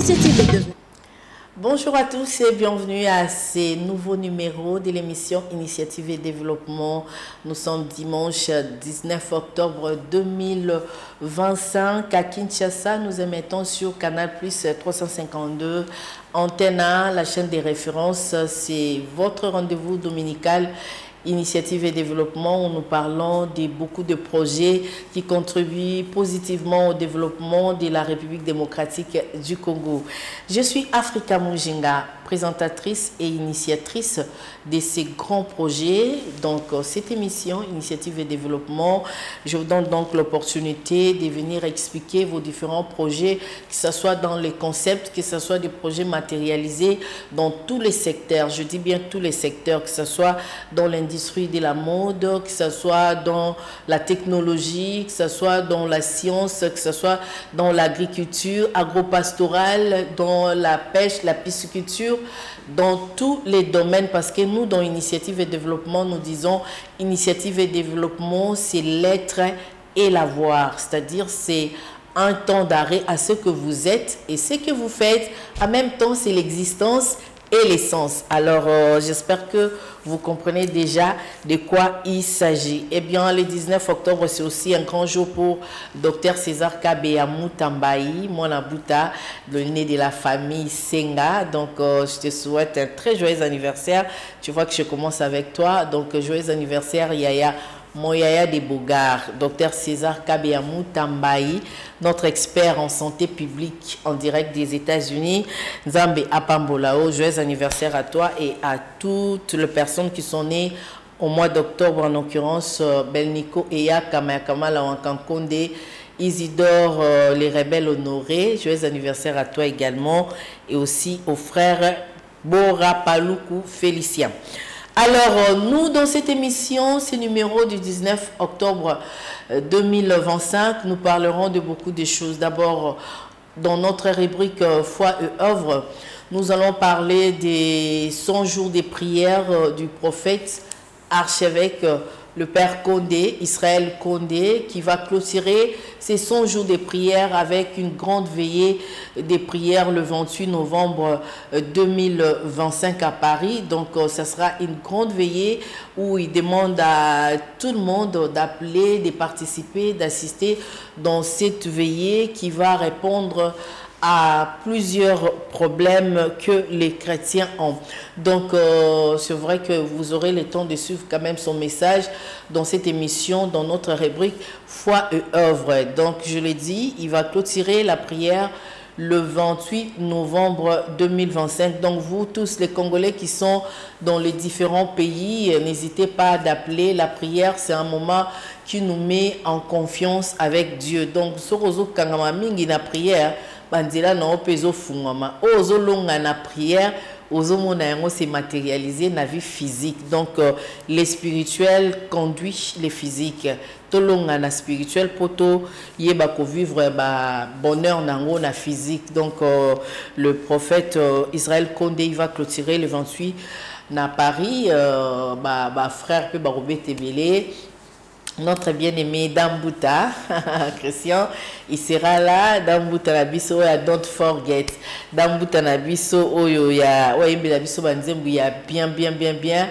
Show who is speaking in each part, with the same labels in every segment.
Speaker 1: Initiative de...
Speaker 2: Bonjour à tous et bienvenue à ces nouveaux numéros de l'émission Initiative et Développement. Nous sommes dimanche 19 octobre 2025 à Kinshasa. Nous émettons sur Canal Plus 352, Antenne 1, la chaîne des références. C'est votre rendez-vous dominical Initiative et Développement où nous parlons de beaucoup de projets qui contribuent positivement au développement de la République démocratique du Congo. Je suis Africa Mujinga, présentatrice et initiatrice de ces grands projets. Donc, cette émission, Initiative et Développement, je vous donne donc l'opportunité de venir expliquer vos différents projets, que ce soit dans les concepts, que ce soit des projets matérialisés dans tous les secteurs. Je dis bien tous les secteurs, que ce soit dans l'industrie de la mode, que ce soit dans la technologie, que ce soit dans la science, que ce soit dans l'agriculture agro-pastorale, dans la pêche, la pisciculture, dans tous les domaines, parce que nous, dans Initiative et Développement, nous disons Initiative et Développement, c'est l'être et l'avoir, c'est-à-dire c'est un temps d'arrêt à ce que vous êtes et ce que vous faites. En même temps, c'est l'existence et l'essence. Alors, j'espère que vous comprenez déjà de quoi il s'agit. Eh bien, le 19 octobre, c'est aussi un grand jour pour Dr César Kabeyamou Tambayi, mon abouta, le né de la famille Senga. Donc, je te souhaite un très joyeux anniversaire. Tu vois que je commence avec toi. Donc, joyeux anniversaire, Yaya. Moyaya de Bogar, Dr César Kabeyamou Tambayi, notre expert en santé publique en direct des États-Unis. Nzambe Apambolao, joyeux anniversaire à toi et à toutes les personnes qui sont nées au mois d'octobre, en l'occurrence Belnico Eya, Kamayakama, Wankankonde, Isidore, les rebelles honorés. Joyeux anniversaire à toi également et aussi aux frères Bora Paluku Félicien. Alors, nous, dans cette émission, ce numéro du 19 octobre 2025, nous parlerons de beaucoup de choses. D'abord, dans notre rubrique Foi et œuvre, nous allons parler des 100 jours de prière du prophète archevêque, le Père Condé, Israël Condé, qui va clôturer ces 100 jours de prière avec une grande veillée des prières le 28 novembre 2025 à Paris. Donc, ça sera une grande veillée où il demande à tout le monde d'appeler, de participer, d'assister dans cette veillée qui va répondre à plusieurs problèmes que les chrétiens ont. Donc, c'est vrai que vous aurez le temps de suivre quand même son message dans cette émission, dans notre rubrique Foi et œuvre. Donc, je l'ai dit, il va clôturer la prière le 28 novembre 2025. Donc, vous tous les Congolais qui sont dans les différents pays, n'hésitez pas d'appeler. La prière, c'est un moment qui nous met en confiance avec Dieu. Donc, Sorozo Kangama Mingi na prière, bandila na opezo fungama ozo longa na prière ozo mona yango c'est matérialisé na vie physique. Donc les spirituels conduit les physiques to longa na spirituel poto yeba ko vivre ba bonheur nango na physique. Donc le prophète Israël Condé il va clôturer le 28 na Paris frère pe ba robete belé. Notre bien-aimé Dambouta, Christian, il sera là. Dambouta Nabiso, don't forget. Dambouta Nabiso, oyo ya, oye Nabiso banzembu ya bien.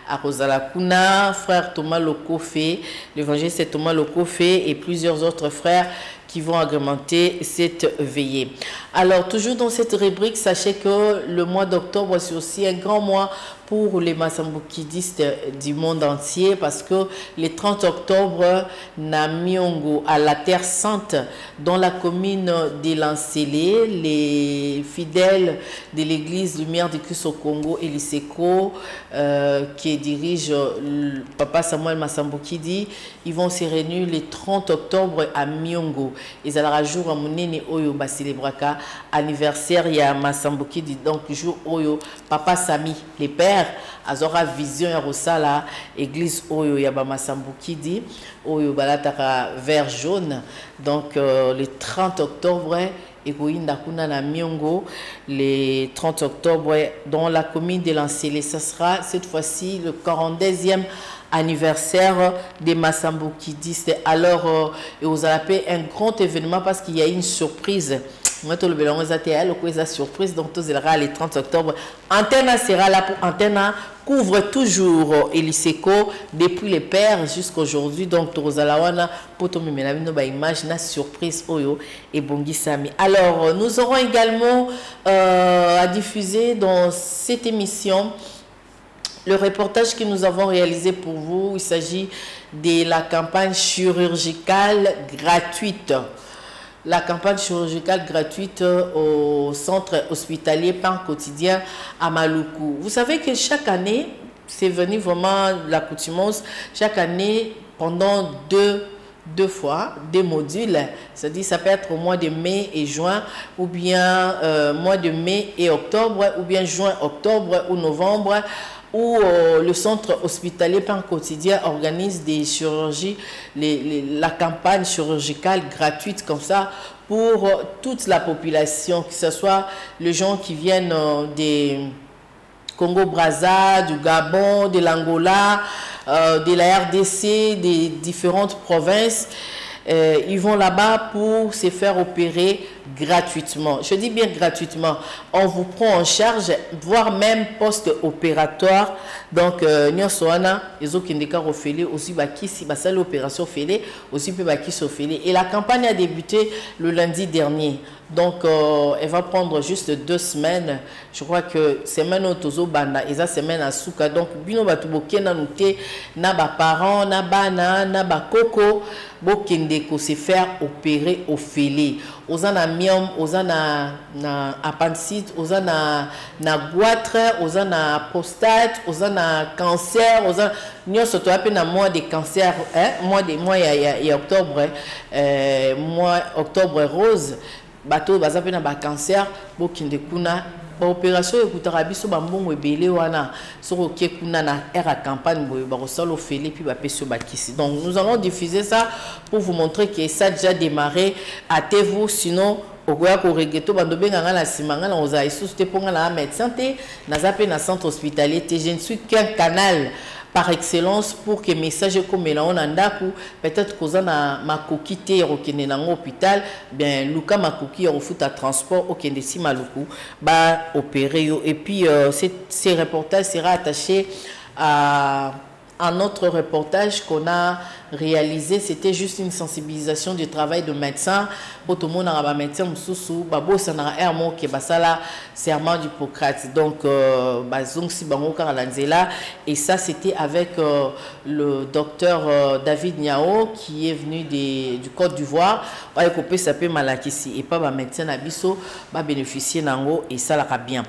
Speaker 2: À Rosalakuna, frère Thomas Lokofé, l'évangéliste c'est Thomas Lokofé et plusieurs autres frères qui vont agrémenter cette veillée. Alors, toujours dans cette rubrique, sachez que le mois d'octobre, c'est aussi un grand mois pour les Masambukidistes du monde entier parce que le 30 octobre, Namiongo, à la Terre Sainte, dans la commune de Lancélé, les fidèles de l'église Lumière du Christ au Congo et l'ISECO, qui dirige Papa Samuel Masambukidi, ils vont se réunir le 30 octobre à Miongo. Ils allaient jour à Mounene Oyo Basilebraka, anniversaire ya Masambukidi, donc jour Oyo, Papa Sami, les pères, azora vision ya Rosala, église Oyo ya Masambukidi, Oyo Balataka vert jaune, donc le 30 octobre, et Kuna na Miongo, le 30 octobre, dans la commune de Lancélé. Ce sera cette fois-ci le 42e anniversaire des Masambukidistes. Alors, vous avez un grand événement parce qu'il y a une surprise Moi, tout le bélon est surprise. Donc, tout sera le 30 octobre. Antena sera là pour Antena. Couvre toujours Eliseco depuis les pères jusqu'à aujourd'hui. Donc, Torozalawana, pour tout le monde, image, na surprise, Oyo et Bongi Sami. Alors, nous aurons également à diffuser dans cette émission le reportage que nous avons réalisé pour vous. Il s'agit de la campagne chirurgicale gratuite. La campagne chirurgicale gratuite au centre hospitalier Pan Quotidien à Maluku. Vous savez que chaque année, c'est venu vraiment l'accoutumance, chaque année, pendant deux fois, des modules, c'est-à-dire ça peut être au mois de mai et juin, ou bien mois de mai et octobre, ou bien juin, octobre ou novembre, où le centre hospitalier Pan Quotidien organise des chirurgies, la campagne chirurgicale gratuite comme ça pour toute la population, que ce soit les gens qui viennent des Congo-Brazza, du Gabon, de l'Angola, de la RDC, des différentes provinces. Ils vont là-bas pour se faire opérer gratuitement. Je dis bien gratuitement. On vous prend en charge, voire même post-opératoire. Donc, nous sommes aussi l'opération félée, aussi et la campagne a débuté le lundi dernier. Donc, elle va prendre juste 2 semaines. Je crois que semaine au Tozo Banda et ça semaine à Souka. Donc, bino batuboke na nuke na ba parents na bana na ba koko bokende ko se faire opérer au félé. Ozana miom, ozana na appendicite, ozana na goitre, ozana prostate, ozana cancer, ozana nyo soto appelle na mois de cancer, mois ya octobre, mois octobre rose. Bateau bazape na ba cancer bokinde kuna ba opération ekutara biso ba mbongo ebele wana soko ke kuna na era campagne boye ba rosalo félé puis ba peso bakisi. Donc nous allons diffuser ça pour vous montrer que ça a déjà démarré. Hâtez-vous, sinon okoya ko regeto bando benga na simanga na oza isusu te ponga na médecin te na zape na centre hospitalier te. Je ne suis qu'un canal par excellence pour que message comme là on andaku peut-être que na makoki te rokene na hôpital bien luka makoki refout à transport okende si maluku ba opérer yo. Et puis ces reportages sera attaché à un autre reportage qu'on a réalisé. C'était juste une sensibilisation du travail de médecin pour tout le monde a médecin mususu babo sanara ermo ke basala serment d'Hippocrate. Donc bazong si bango karalanzela, et ça c'était avec le docteur David Niao qui est venu du Côte d'Ivoire. Ba ekopé sapé malakisi et pas ba médecin abiso ba bénéficier nango et ça la bien.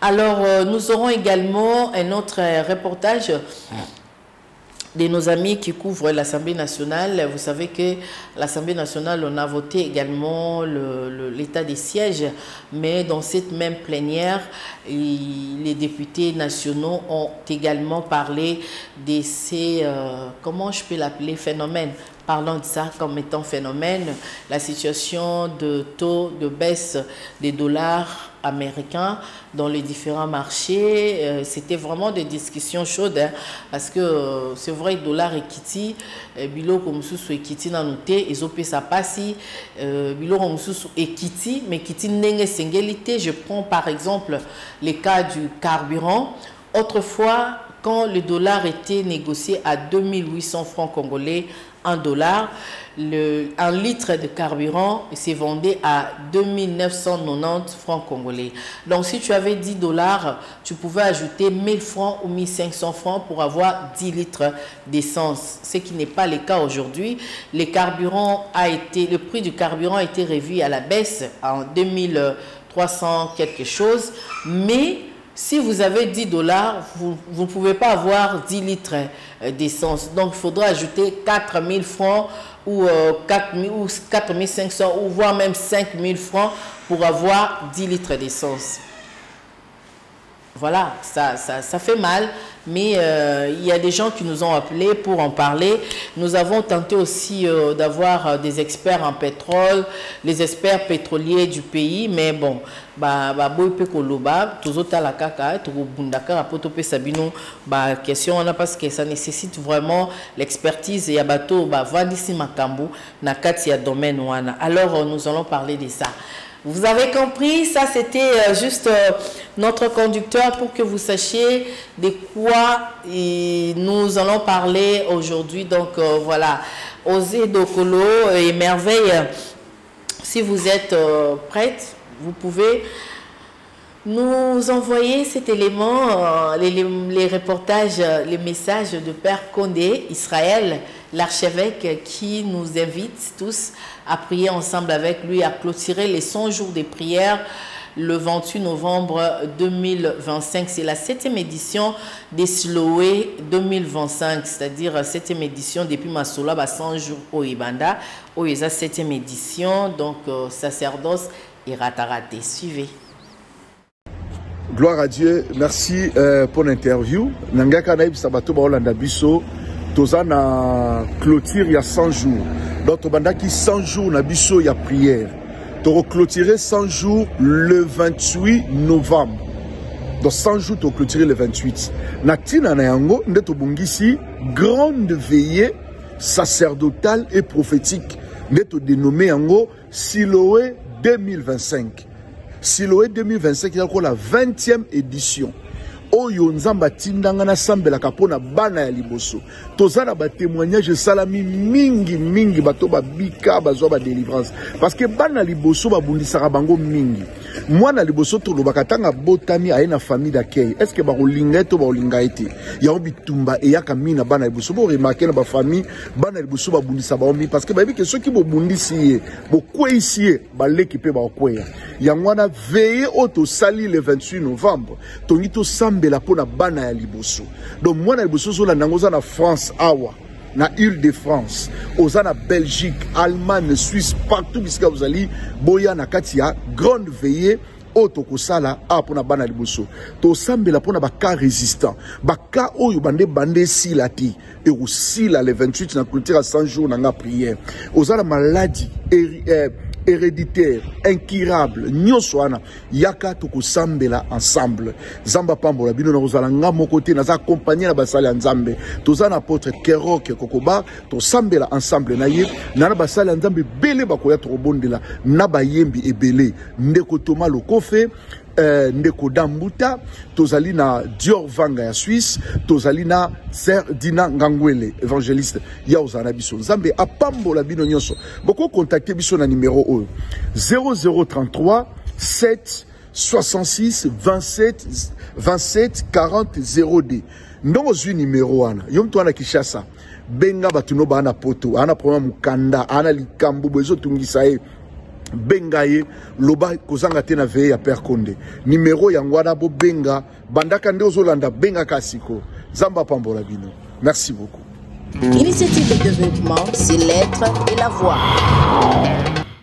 Speaker 2: Alors nous aurons également un autre reportage de nos amis qui couvrent l'Assemblée nationale. Vous savez que l'Assemblée nationale, on a voté également l'état des sièges, mais dans cette même plénière, les députés nationaux ont également parlé de ces, comment je peux l'appeler, phénomènes. Parlons de ça comme étant phénomène, la situation de taux de baisse des dollars américains dans les différents marchés. C'était vraiment des discussions chaudes, hein, parce que c'est vrai, dollar et kitty, bilo comme sous et kitty dans nos thé, ils ont payé ça passi, bilo comme sous et kitty, mais kitty n'enge singalité. Je prends par exemple les cas du carburant. Autrefois, quand le dollar était négocié à 2800 francs congolais, $1, un litre de carburant se vendait à 2990 francs congolais. Donc si tu avais $10, tu pouvais ajouter 1000 francs ou 1500 francs pour avoir 10 litres d'essence, ce qui n'est pas le cas aujourd'hui. Le prix du carburant a été revu à la baisse en 2300 quelque chose, mais si vous avez $10, vous ne pouvez pas avoir 10 litres d'essence. Donc, il faudra ajouter 4000 francs ou 4500 ou voire même 5000 francs pour avoir 10 litres d'essence. Voilà, ça fait mal, mais il y a des gens qui nous ont appelés pour en parler. Nous avons tenté aussi d'avoir des experts en pétrole, les experts pétroliers du pays, mais bon, question parce que ça nécessite vraiment l'expertise et abato vandisi makambu na kati ya domaine wana. Alors nous allons parler de ça. Vous avez compris, ça c'était juste notre conducteur pour que vous sachiez de quoi nous allons parler aujourd'hui. Donc voilà, Osez Dokolo et Merveille, si vous êtes prête, vous pouvez nous envoyer cet élément, les reportages, les messages de Père Condé, Israël, l'archevêque qui nous invite tous à prier ensemble avec lui, à clôturer les 100 jours de prière le 28 novembre 2025. C'est la 7e édition des Siloé 2025, c'est-à-dire 7e édition depuis Massola, 100 jours au Ibanda, où il y a 7e édition, donc sacerdoce et ratarate. Suivez.
Speaker 1: Gloire à Dieu, merci pour l'interview. Nangaka naïb sabato ba Olanda biso tozana clôture il y a 100 jours. Donc tobandaki 100 jours na biso ya prière. To clôturer 100 jours le 28 novembre. Donc 100 jours to clôturer le 28. Na tina na yango nde to bongisi grande veillée sacerdotale et prophétique. Nde to dénommé yango Siloé 2025. Siloé 2025, il y a la 20e édition. Oyo nzamba tindanga na sambela kapona bana ya liboso. Tozana ba témoignage salami mingi bato ba bika bazwa ba délivrance. Parce que bana liboso ba bundisaka bango mingi. Mwana liboso to bakatanga botami aina famille d'accueil. Est-ce que ba rolinga to ba rolinga ete? Ya obitumba e yaka mina bana liboso bo remarquer na ba famille bana liboso ba bundisa ba omi parce que ba bi que ceux qui bo bundisi bo kweisie ba leki pe ba kweya. Ya mwana veiller auto sali le 28 novembre. Tongito la pona bana ya liboso. Donc moi na liboso zo la nangoza na France awa na Île-de-France, oza na Belgique, Allemagne, Suisse, partout bisika vous allez boya na katia grande veillée auto kosala a pona bana liboso. To sambela pona ba cas résistant. Ba cas oyo bande silati et aussi la le 28 na clôture à 100 jours na prière. Oza la maladie héréditaire, incurable, nyoswana, yaka toko sambela ensemble. Zamba pambola bino na rozalanga mokote na za accompagner na basali nzambe. Tozana apôtre Kerok Kokoba, to sambela ensemble na ye, na basali nzambe bele bakoya to bondela, na bayembi ebele, ndeko Toma Lokofe, ndeko Dambuta, tozali na Dior Vanga ya Suisse, tozali na Sir Dina Ngangwele, évangéliste ya ozana biso. Nzambe apambola bino nyonso. Boko contacter biso na numéro 0033 7 66 27 40 0D. Ndongo zwi numéro wana. Yom to ana Kishasa. Benga batuno ba ana poto, ana problème mukanda, ana likambu bezo tungisa e. Bengaye loba kozanga tena veye ya Père Condé. Numéro yangwana bo benga bandaka nde ozolanda benga kasiko. Zamba pambola bino. Merci beaucoup.
Speaker 2: Initiative de développement, c'est l'être et la voix.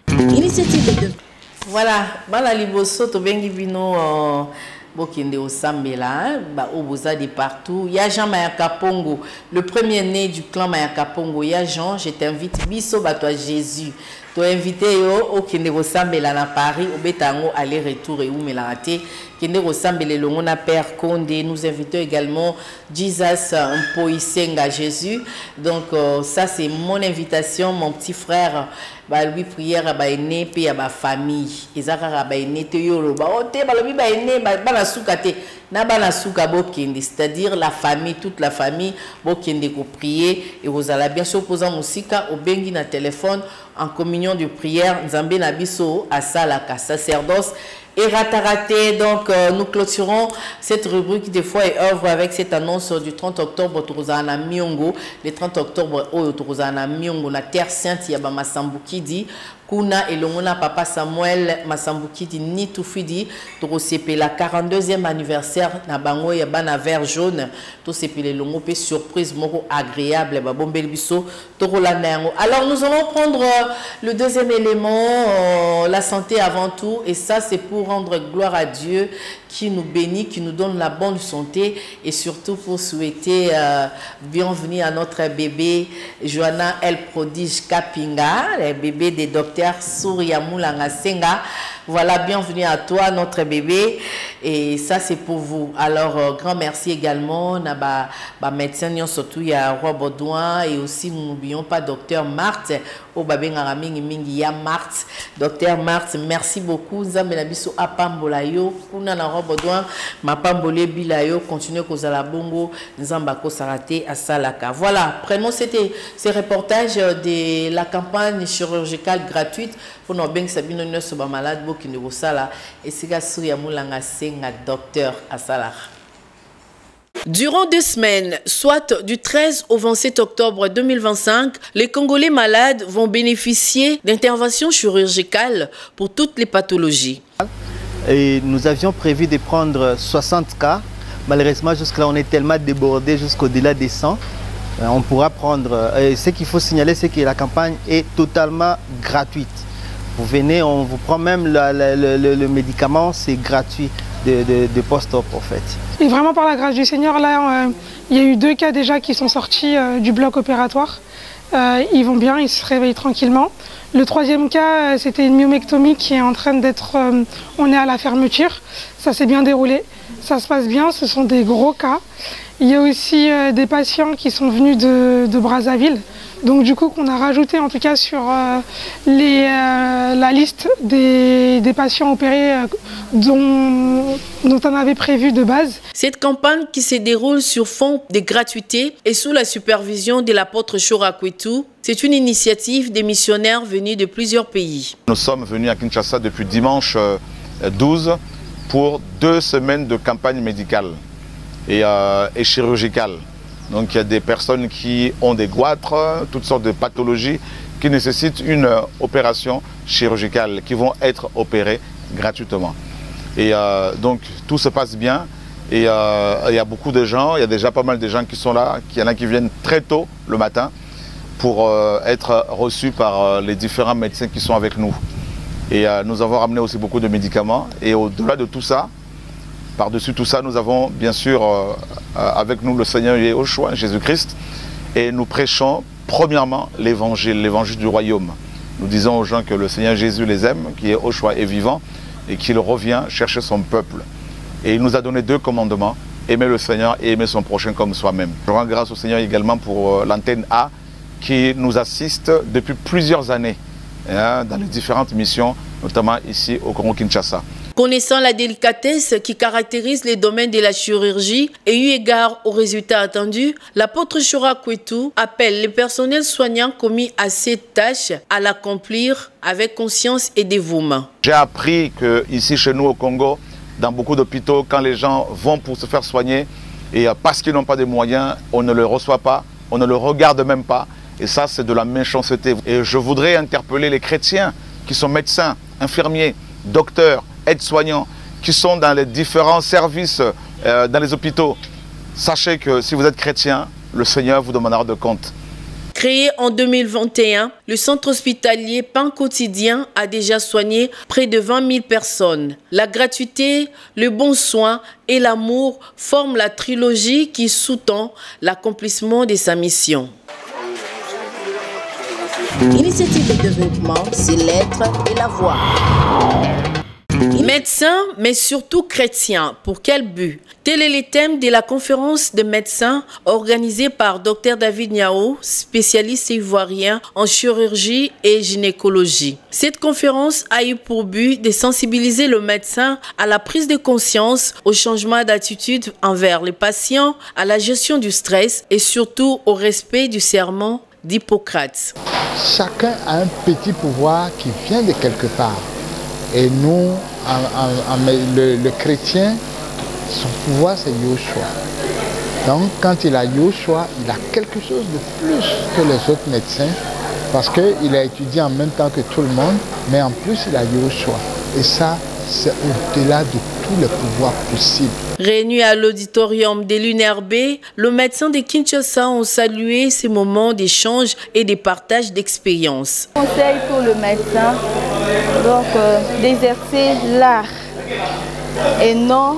Speaker 2: Initiative de développement. Voilà, bala liboso to bengi bino bokende au Sambela, ba oboza de partout. Ya Jean Mayaka Pongo, le premier né du clan Mayaka Pongo. Ya Jean, je t'invite biso ba toi Jésus. To invité yo au kende au Sambela na Paris, au betango aller-retour et ou melate. Kende au Sambela longo na Père Condé. Nous invitons également Jesus Mpoisenga Jésus. Donc ça c'est mon invitation, mon petit frère. Ba lui prière ba ene pe ya ba famille ezaka ba ene te yolo ba ote ba lobi ba ene ba na suka te na ba na suka bokende, c'est-à-dire la famille, toute la famille bokende ko prier et vous allez bien sûr poser musika au bengi na téléphone en communion de prière nzambe na biso asala ka sacerdoce et rataraté. Donc nous clôturons cette rubrique des fois et œuvre avec cette annonce du 30 octobre Torozana Miongo. Le 30 octobre Torozana Miongo na Terre Sainte Yaba Masambukidi Kuna elongona papa Samuel Masambukidi ni tufidi Torosepe la 42e anniversaire na bango ya bana vert jaune to sepele longo pe surprise moko agréable ba bombel biso torolana yango. Alors nous allons prendre le deuxième élément, la santé avant tout, et ça c'est pour rendre gloire à Dieu qui nous bénit, qui nous donne la bonne santé, et surtout pour souhaiter bienvenue à notre bébé Joanna El Prodige Kapinga, le bébé des docteurs Souria Moulanga Senga. Voilà, bienvenue à toi, notre bébé. Et ça, c'est pour vous. Alors, grand merci également à médecin, surtout il y a Roi Baudouin et aussi nous n'oublions pas Docteur Marthe. Au Babé Ngaraming Mingi ya Marthe. Docteur Marthe, merci beaucoup. Zambelabiso Apambolayo. Kuna na Roi Baudouin, Mapambole Bilayo, continue Kozala Bongo, Nzambako Sarate à Salaka. Voilà, prenons ces reportages de la campagne chirurgicale gratuite pour nos bien Sabino Nosoba malade, qui ne sala et Siga Souya Moulanga Senga docteur à Salaka. Durant 2 semaines, soit du 13 au 27 octobre 2025, les Congolais malades vont bénéficier d'interventions chirurgicales pour toutes les pathologies.
Speaker 3: Et nous avions prévu de prendre 60 cas. Malheureusement, jusque-là, on est tellement débordé jusqu'au-delà des 100. On pourra prendre... ce qu'il faut signaler, c'est que la campagne est totalement gratuite. Vous venez, on vous prend même le médicament, c'est gratuit de post-op en fait.
Speaker 4: Et vraiment par la grâce du Seigneur, là, il y a eu 2 cas déjà qui sont sortis du bloc opératoire. Ils vont bien, ils se réveillent tranquillement. Le 3e cas, c'était une myomectomie qui est en train d'être... on est à la fermeture, ça s'est bien déroulé, ça se passe bien, ce sont des gros cas. Il y a aussi des patients qui sont venus de Brazzaville. Donc du coup qu'on a rajouté en tout cas sur la liste des patients opérés dont on avait prévu de base.
Speaker 2: Cette campagne qui se déroule sur fond de gratuité et sous la supervision de l'apôtre Chora Kwetu, c'est une initiative des missionnaires venus de plusieurs pays.
Speaker 5: Nous sommes venus à Kinshasa depuis dimanche 12 pour 2 semaines de campagne médicale et chirurgicale. Donc il y a des personnes qui ont des goitres, toutes sortes de pathologies qui nécessitent une opération chirurgicale, qui vont être opérées gratuitement. Et donc tout se passe bien et il y a beaucoup de gens, il y a déjà pas mal de gens qui sont là, il y en a qui viennent très tôt le matin pour être reçus par les différents médecins qui sont avec nous. Et nous avons ramené aussi beaucoup de médicaments et au-delà de tout ça, par-dessus tout ça, nous avons bien sûr avec nous le Seigneur Yeshua, Jésus-Christ, et nous prêchons premièrement l'évangile du royaume. Nous disons aux gens que le Seigneur Jésus les aime, qui est Yeshua est vivant et qu'il revient chercher son peuple. Et il nous a donné 2 commandements, aimer le Seigneur et aimer son prochain comme soi-même. Je rends grâce au Seigneur également pour l'antenne A qui nous assiste depuis plusieurs années dans les différentes missions, notamment ici au Congo-Kinshasa.
Speaker 2: Connaissant la délicatesse qui caractérise les domaines de la chirurgie et eu égard aux résultats attendus, l'apôtre Chora Kwetu appelle les personnels soignants commis à cette tâche à l'accomplir avec conscience et dévouement.
Speaker 5: J'ai appris qu'ici chez nous au Congo, dans beaucoup d'hôpitaux, quand les gens vont pour se faire soigner, et parce qu'ils n'ont pas de moyens, on ne le reçoit pas, on ne le regarde même pas. Et ça, c'est de la méchanceté. Et je voudrais interpeller les chrétiens qui sont médecins, infirmiers, docteurs, aides-soignants, qui sont dans les différents services dans les hôpitaux. Sachez que si vous êtes chrétien, le Seigneur vous demandera de compte.
Speaker 2: Créé en 2021, le centre hospitalier Pain Quotidien a déjà soigné près de 20 000 personnes. La gratuité, le bon soin et l'amour forment la trilogie qui sous-tend l'accomplissement de sa mission. L'initiative de développement, c'est l'être et la voix. Médecins, mais surtout chrétiens. Pour quel but? Tel est le thème de la conférence de médecins organisée par Dr David Niao, spécialiste ivoirien en chirurgie et gynécologie. Cette conférence a eu pour but de sensibiliser le médecin à la prise de conscience, au changement d'attitude envers les patients, à la gestion du stress et surtout au respect du serment d'Hippocrate.
Speaker 6: Chacun a un petit pouvoir qui vient de quelque part. Et nous, le chrétien, son pouvoir c'est Yeshua. Donc quand il a Yeshua, il a quelque chose de plus que les autres médecins parce qu'il a étudié en même temps que tout le monde, mais en plus il a Yeshua. Et ça, c'est au-delà de tous les pouvoirs possibles.
Speaker 2: Réunis à l'auditorium de l'UNRB, le médecin de Kinshasa ont salué ces moments d'échange et de partage d'expériences.
Speaker 7: Conseil pour le médecin, donc d'exercer l'art et non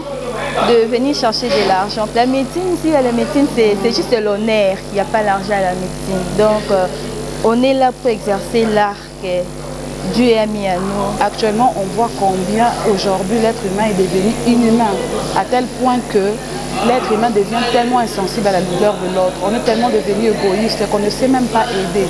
Speaker 7: de venir chercher de l'argent. La médecine, ici, la médecine, c'est juste l'honneur, il n'y a pas l'argent à la médecine. Donc, on est là pour exercer l'art Dieu est mis à nous.
Speaker 8: Actuellement, on voit combien aujourd'hui l'être humain est devenu inhumain, à tel point que l'être humain devient tellement insensible à la douleur de l'autre. On est tellement devenu égoïste qu'on ne sait même pas aider.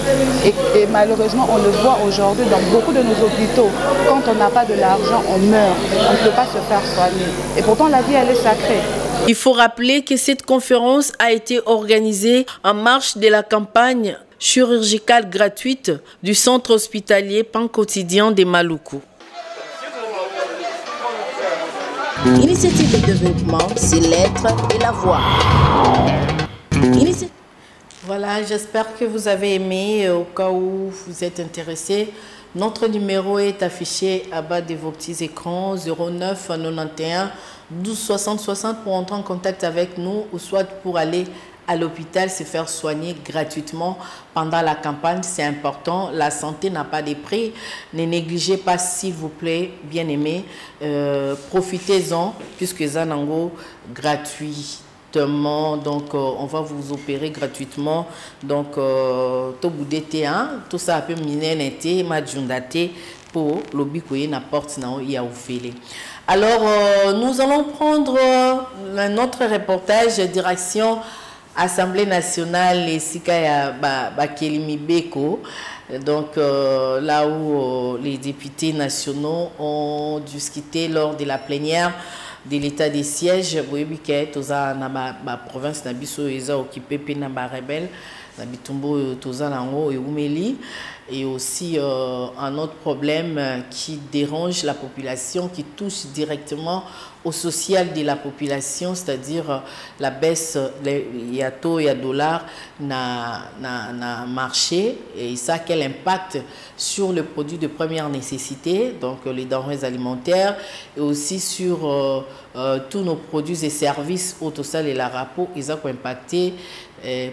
Speaker 8: Et malheureusement, on le voit aujourd'hui dans beaucoup de nos hôpitaux. Quand on n'a pas de l'argent, on meurt. On ne peut pas se faire soigner. Et pourtant, la vie, elle est sacrée.
Speaker 2: Il faut rappeler que cette conférence a été organisée en marge de la campagne chirurgicale gratuite du centre hospitalier Pan-Quotidien de Maluku.
Speaker 9: Initiative de développement, c'est l'être et la voix.
Speaker 2: Voilà, j'espère que vous avez aimé. Au cas où vous êtes intéressé, notre numéro est affiché à bas de vos petits écrans, 09 91 12 60 60 pour entrer en contact avec nous ou soit pour aller à l'hôpital se faire soigner gratuitement pendant la campagne. C'est important, la santé n'a pas de prix. Ne négligez pas, s'il vous plaît, bien aimé. Profitez-en puisque Zanango gratuitement. Donc, on va vous opérer gratuitement. Donc, tout boudete, tout ça peut miner majundate pour l'obikoye n'apporte non y a oufélé. Alors, nous allons prendre notre reportage direction Assemblée nationale et Sikaya Bakelimi Beko, donc là où les députés nationaux ont discuté lors de la plénière de l'état des sièges. Vous voyez que toza na ba province na biso eza occupé pe na ba rebelle na bitumbo toza nango et umeli. Et aussi un autre problème qui dérange la population, qui touche directement au social de la population, c'est-à-dire la baisse, il y a taux, il y a dollar, n'a marché, et ça, quel impact sur le produit de première nécessité, donc les denrées alimentaires, et aussi sur tous nos produits et services, autosal et la rapport, ils ont impacté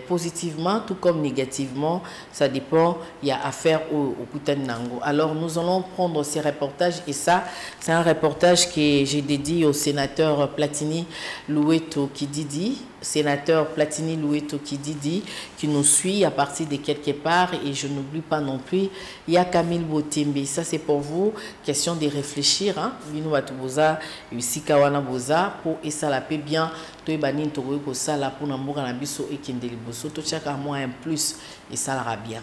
Speaker 2: positivement, tout comme négativement, ça dépend, il y a affaire au Kutanango. Alors nous allons prendre ces reportages et ça, c'est un reportage que j'ai dédié au sénateur Platini Loueto Kididi, sénateur Platini Loueto Kididi, qui nous suit à partir de quelque part, et je n'oublie pas non plus, il y a Camille Botembe, ça c'est pour vous, question de réfléchir, hein, Vino Batuboza, Sikawana Boza, pour et ça la paix bien, toi banin togo ko ça la pour n'amour na biso et kindeli boso, tout chaque mois un plus et ça la bien.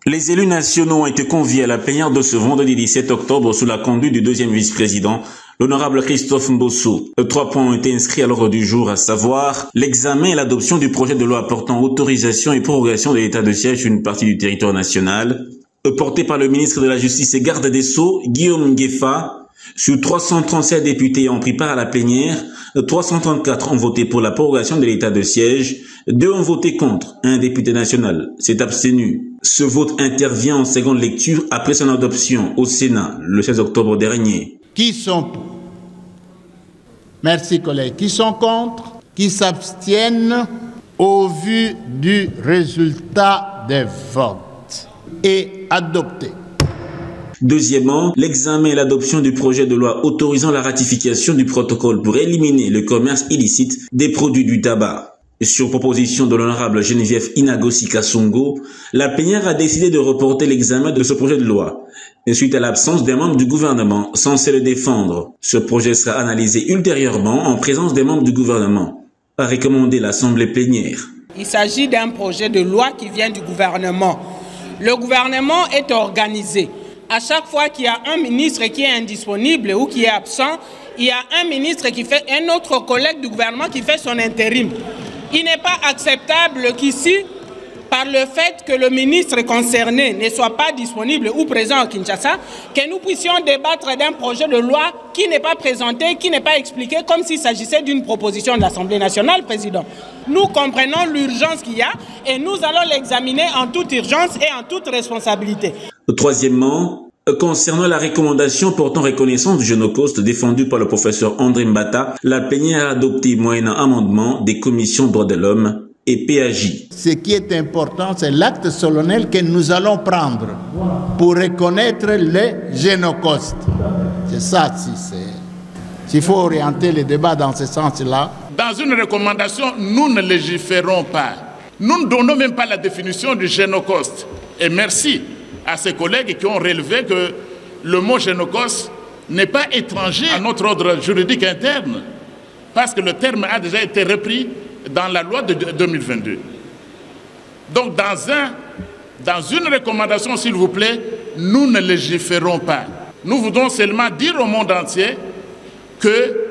Speaker 10: Les élus nationaux ont été conviés à la plénière de ce vendredi 17 octobre sous la conduite du deuxième vice-président, l'honorable Christophe Mbosso. 3 points ont été inscrits à l'ordre du jour, à savoir l'examen et l'adoption du projet de loi portant autorisation et prorogation de l'état de siège sur une partie du territoire national, porté par le ministre de la Justice et garde des Sceaux, Guillaume Nguefa. Sur 337 députés ayant pris part à la plénière, 334 ont voté pour la prorogation de l'état de siège, 2 ont voté contre, un député national s'est abstenu. Ce vote intervient en seconde lecture après son adoption au Sénat le 16 octobre dernier.
Speaker 11: Qui sont pour? Merci collègues. Qui sont contre? Qui s'abstiennent? Au vu du résultat des votes et adopté.
Speaker 10: Deuxièmement, l'examen et l'adoption du projet de loi autorisant la ratification du protocole pour éliminer le commerce illicite des produits du tabac. Sur proposition de l'honorable Geneviève Inagosi Kasongo, la plénière a décidé de reporter l'examen de ce projet de loi. Suite à l'absence des membres du gouvernement censés le défendre, ce projet sera analysé ultérieurement en présence des membres du gouvernement, a recommandé l'Assemblée plénière.
Speaker 12: Il s'agit d'un projet de loi qui vient du gouvernement. Le gouvernement est organisé. À chaque fois qu'il y a un ministre qui est indisponible ou qui est absent, il y a un ministre qui fait, un autre collègue du gouvernement qui fait son intérim. Il n'est pas acceptable qu'ici, par le fait que le ministre concerné ne soit pas disponible ou présent à Kinshasa, que nous puissions débattre d'un projet de loi qui n'est pas présenté, qui n'est pas expliqué, comme s'il s'agissait d'une proposition de l'Assemblée nationale, Président. Nous comprenons l'urgence qu'il y a et nous allons l'examiner en toute urgence et en toute responsabilité.
Speaker 10: Troisièmement, concernant la recommandation portant reconnaissance du Génocoste défendue par le professeur André Mbata, la plénière a adopté moyennant amendement des commissions droits de l'homme et PAJ.
Speaker 11: Ce qui est important, c'est l'acte solennel que nous allons prendre pour reconnaître les Génocoste. C'est ça, s'il faut orienter le débat dans ce sens-là.
Speaker 13: Dans une recommandation, nous ne légiférons pas. Nous ne donnons même pas la définition du génocoste. Et merci à ces collègues qui ont relevé que le mot génocoste n'est pas étranger à notre ordre juridique interne, parce que le terme a déjà été repris dans la loi de 2022. Donc dans une recommandation, s'il vous plaît, nous ne légiférons pas. Nous voudrons seulement dire au monde entier que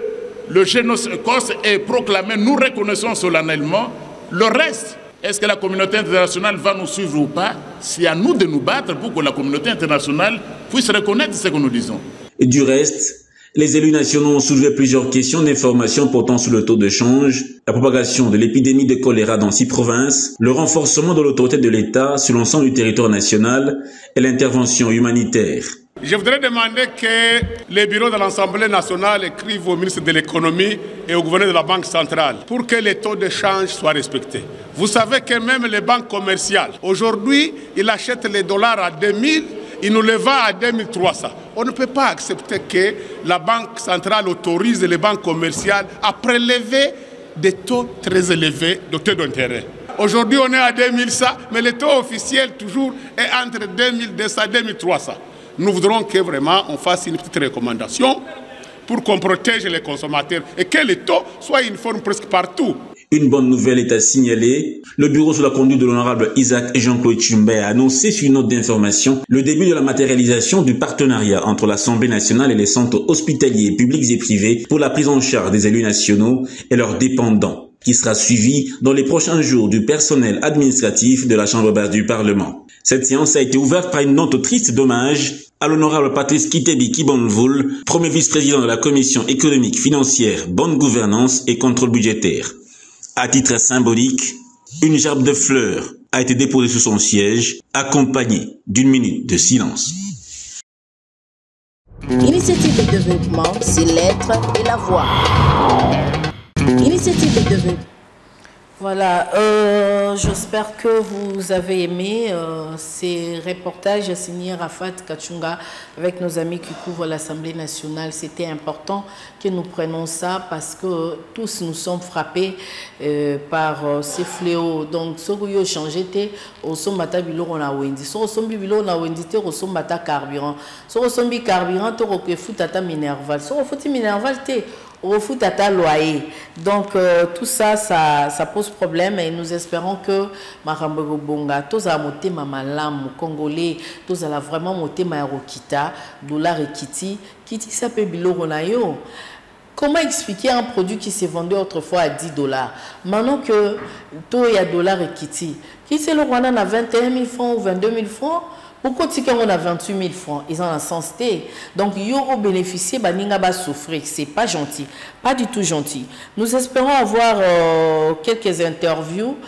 Speaker 13: le génocoste est proclamé, nous reconnaissons solennellement. Le reste, est-ce que la communauté internationale va nous suivre ou pas? C'est à nous de nous battre pour que la communauté internationale puisse reconnaître ce que nous disons.
Speaker 10: Et du reste, les élus nationaux ont soulevé plusieurs questions d'information portant sur le taux de change, la propagation de l'épidémie de choléra dans 6 provinces, le renforcement de l'autorité de l'État sur l'ensemble du territoire national et l'intervention humanitaire.
Speaker 14: Je voudrais demander que les bureaux de l'Assemblée nationale écrivent au ministre de l'économie et au gouverneur de la Banque centrale pour que les taux de change soient respectés. Vous savez que même les banques commerciales, aujourd'hui, ils achètent les dollars à 2000, ils nous les vendent à 2300. On ne peut pas accepter que la Banque centrale autorise les banques commerciales à prélever des taux très élevés de taux d'intérêt. Aujourd'hui, on est à 2100, mais le taux officiel toujours est entre 2200 et 2300. Nous voudrons que vraiment on fasse une petite recommandation pour qu'on protège les consommateurs et que les taux soient uniformes presque partout.
Speaker 10: Une bonne nouvelle est à signaler. Le bureau sous la conduite de l'honorable Isaac et Jean-Claude Tchoumbé a annoncé sur une note d'information le début de la matérialisation du partenariat entre l'Assemblée nationale et les centres hospitaliers publics et privés pour la prise en charge des élus nationaux et leurs dépendants, qui sera suivi dans les prochains jours du personnel administratif de la Chambre basse du Parlement. Cette séance a été ouverte par une note triste d'hommage à l'honorable Patrice Kitebi Kibonvoul, premier vice-président de la Commission économique, financière, bonne gouvernance et contrôle budgétaire. À titre symbolique, une gerbe de fleurs a été déposée sur son siège, accompagnée d'une minute de silence.
Speaker 9: Initiative de développement, c'est l'être et la voix. Initiative de développement.
Speaker 2: Voilà, j'espère que vous avez aimé ces reportages signés Rafat Kachunga avec nos amis qui couvrent l'Assemblée nationale. C'était important que nous prenions ça parce que tous nous sommes frappés par ces fléaux. Donc, ce qui a changé, au sombata biloro na wendi. Ce sombi biloro na wendi, au sombata carburant. Ce sombi carburant, au foutata minerval. Ce foutata minerval, au foot à ta loyer. Donc tout ça, ça pose problème et nous espérons que Marambo Bonga, tous à monter Mamalam, Congolais, tous à la vraiment monter Maerokita, dollar et Kitty ça peut biloronayo. Comment expliquer un produit qui s'est vendu autrefois à 10 $? Maintenant que tout est à dollar et Kitty c'est le Rwanda à 21 000 francs ou 22 000 francs? Pourquoi on a 28 000 francs? Ils ont un sens. Donc, ils ont bénéficié, ils vont souffrir. Ce n'est pas gentil. Pas du tout gentil. Nous espérons avoir quelques interviews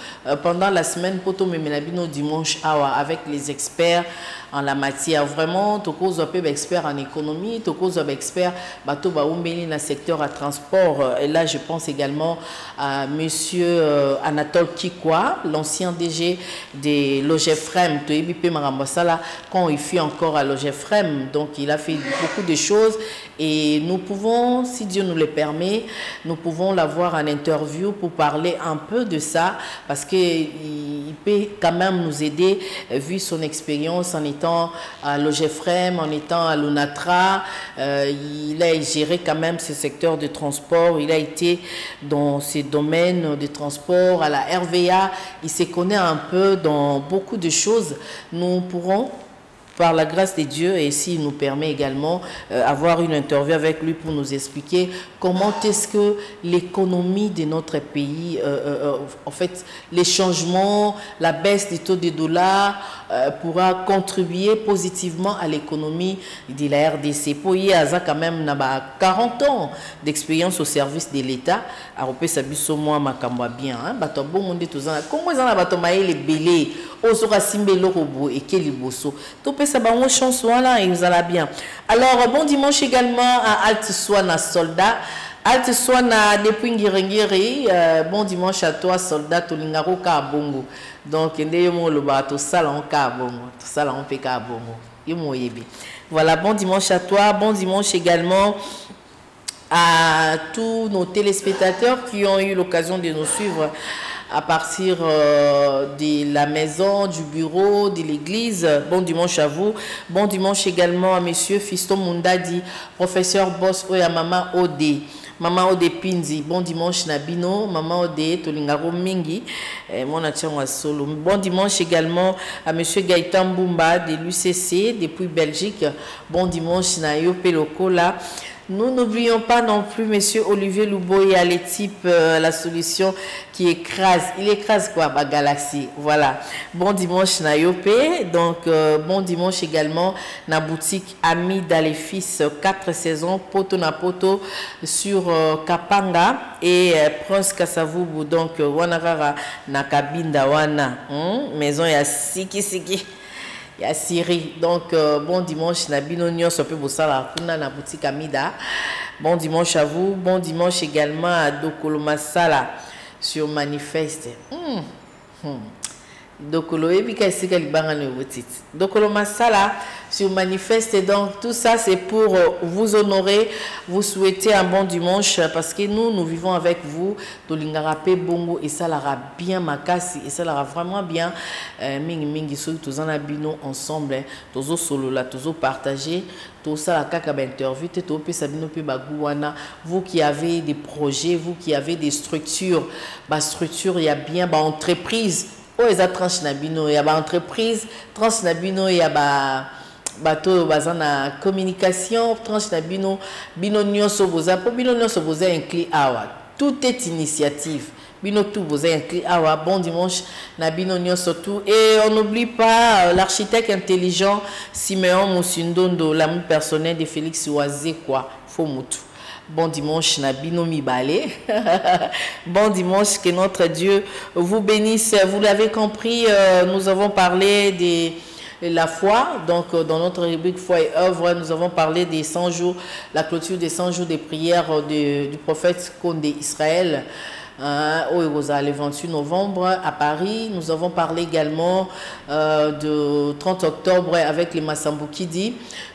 Speaker 2: pendant la semaine pour Memenabino dimanche avec les experts en la matière. Vraiment, tu es expert en économie, tu es expert dans le secteur à transport. Et là, je pense également à M. Anatole Kikwa, l'ancien DG de Logefrem, de EBP Marambasala, quand il fut encore à Logefrem. Donc, il a fait beaucoup de choses. Et nous pouvons, si Dieu nous le permet, nous pouvons l'avoir en interview pour parler un peu de ça, parce qu'il peut quand même nous aider, vu son expérience en étant à Logefrem, en étant à l'UNATRA. Il a géré quand même ce secteur de transport, il a été dans ces domaines de transport, à la RVA, il se connaît un peu dans beaucoup de choses. Nous pourrons, par la grâce de Dieu, et s'il nous permet également, avoir une interview avec lui pour nous expliquer comment est-ce que l'économie de notre pays, en fait, les changements, la baisse des taux de dollars pourra contribuer positivement à l'économie de la RDC. Pour y avoir quand même 40 ans d'expérience au service de l'État, à repérer ça moi makamba bien. Bato bon monde tous comment ils en a bato maïle belé, osora simbe le robot et quel bosso. Ça va une chance là et vous allez bien. Alors bon dimanche également à Alt Swana soldat. Alt Swana depuis Ngirengiri. Bon dimanche à toi soldat Tolingaro Kabongo. Donc ndeyemo le bateau salon Kabongo. Tout ça là on peut Kabongo. Yemo yebi. Voilà, bon dimanche à toi. Bon dimanche également à tous nos téléspectateurs qui ont eu l'occasion de nous suivre à partir de la maison, du bureau, de l'église. Bon dimanche à vous. Bon dimanche également à monsieur Fiston Mundadi, professeur boss Oya Mama Ode. Maman Ode Pinzi, bon dimanche Nabino, Maman Ode Tolingaro Mingi, mon solo. Bon dimanche également à monsieur Gaëtan Boumba de l'UCC depuis Belgique. Bon dimanche Nayo Pelokola. Nous n'oublions pas non plus monsieur Olivier Louboya, les types, la solution qui écrase. Il écrase quoi? Bah, Galaxy. Voilà. Bon dimanche Nayopé. Donc, bon dimanche également na boutique Ami Daléfis, 4 saisons, poto na poto sur Kapanga et Prince Kasavubu. Donc, Wanarara na Kabinda Wana. Maison ya Siki Siki. Il y a Syrie. Donc, bon dimanche, Nabino Nyon, Sope Bossala, Kuna, na boutique Amida. Bon dimanche à vous. Bon dimanche également à Dokolo Masala sur Manifeste. Dokolo Ebika Sika Libanga Nevotit. Dokolo Masala sur Manifeste. Donc, tout ça, c'est pour vous honorer, vous souhaiter un bon dimanche parce que nous vivons avec vous. Tolingarape Bongo et ça l'ara bien Makasi et ça l'ara vraiment bien. Mingi Mingi, tous en abino ensemble. Tous solo là, tous partagés. Tout ça, la kaka interview, vous qui avez des projets, vous qui avez des structures, il y a bien entreprise. Oh, il y a tranche nabino, il y a entreprise, tranche nabino, il y a bateau bazana communication, tranche nabino, bino nyonso boza, pour bino nyonso boza inclus awa. Tout est initiative. Bino tout boza inclus awa. Bon dimanche nabino nyonso tout. Et on n'oublie pas l'architecte intelligent Siméon Moussundondo, l'ami personnel de Félix Oazé quoi, Fomutu. Bon dimanche, Nabino Mibale. Bon dimanche, que notre Dieu vous bénisse. Vous l'avez compris, nous avons parlé de la foi. Donc, dans notre rubrique foi et œuvre, nous avons parlé des 100 jours, la clôture des 100 jours de prière du prophète Condé Israël. Le 28 novembre à Paris. Nous avons parlé également de 30 octobre avec les Massambukidi.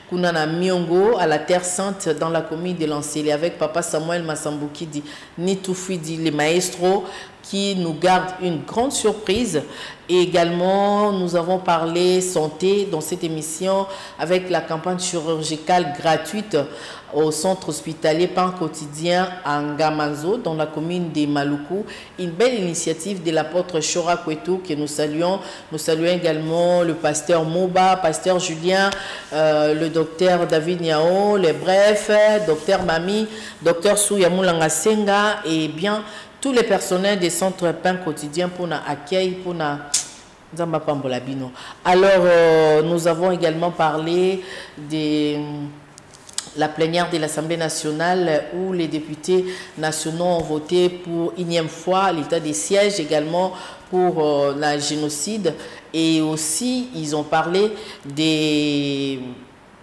Speaker 2: Kunana Miongo à la Terre Sainte dans la commune de Lancélé avec Papa Samuel Massambukidi, Nitoufidi, les maestros qui nous gardent une grande surprise. Et également, nous avons parlé santé dans cette émission avec la campagne chirurgicale gratuite au centre hospitalier Pan Quotidien à Ngamazo dans la commune de Maluku. Une belle initiative de l'apôtre Chora Kwetou que nous saluons. Nous saluons également le pasteur Moba, pasteur Julien, le docteur David Niao, les brefs, docteur Mami, docteur Souyamulanga Senga et bien tous les personnels des centres Pain Quotidien pour l'accueil, pour alors, nous avons également parlé de la plénière de l'Assemblée nationale où les députés nationaux ont voté pour énième fois l'état des sièges, également pour la génocide. Et aussi, ils ont parlé des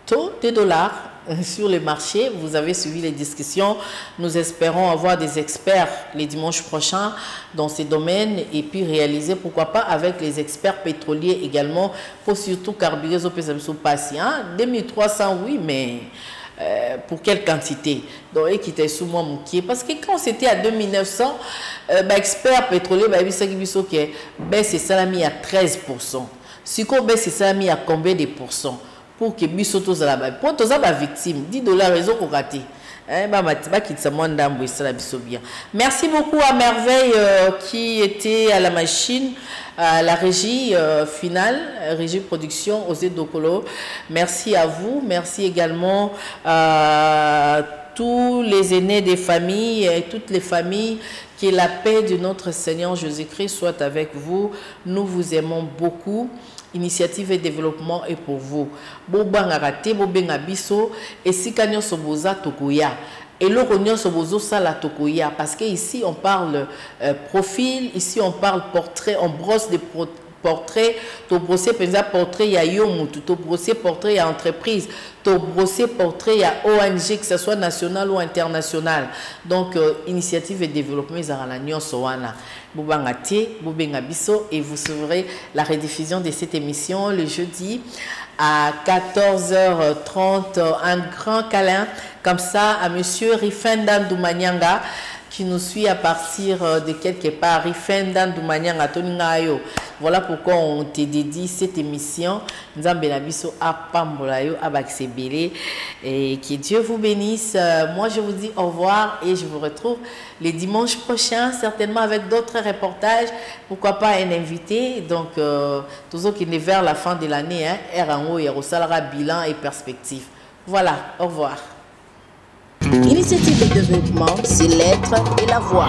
Speaker 2: taux de dollars sur le marché. Vous avez suivi les discussions. Nous espérons avoir des experts les dimanches prochains dans ces domaines et puis réaliser, pourquoi pas, avec les experts pétroliers également, pour surtout carburer au patient. 2300, oui, mais pour quelle quantité? Donc, qui sous moi parce que quand c'était à 2900, expert pétrolier, c'est salami à 13%. Si on baisse salami à combien de pourcents? Pour que bisotos à la base. Pour tous les victimes, $10 raison pour rater. Merci beaucoup à Merveille qui était à la machine, à la régie finale, régie production, Osé Dokolo. Merci à vous. Merci également à tous les aînés des familles et toutes les familles. Que la paix de notre Seigneur Jésus-Christ soit avec vous. Nous vous aimons beaucoup. Initiative et développement est pour vous. Bobangaraté, bobengabiso, et si kanyo soboza tokoya. Et le rognon sobozo ça la tokoya. Parce que ici on parle profil, ici on parle portrait, on brosse des portrait, to brosser portrait il y a yomutu, to brosser portrait il y a entreprise, to brosser portrait il y a ONG que ce soit national ou international. Donc initiative et développement ils ont la nyon soana. Bobangati, bobengabiso et vous sauverez la rediffusion de cette émission le jeudi à 14h30. Un grand câlin comme ça à monsieur Rifenda Doumanyanga qui nous suit à partir de quelque part. Voilà pourquoi on te dédie cette émission. Et que Dieu vous bénisse. Moi, je vous dis au revoir et je vous retrouve les dimanches prochains, certainement avec d'autres reportages. Pourquoi pas un invité. Donc, tous ceux qui sont vers la fin de l'année, RNO, Yerosalara, bilan et perspective. Voilà, au revoir.
Speaker 9: Initiative de développement, c'est l'être et la voix.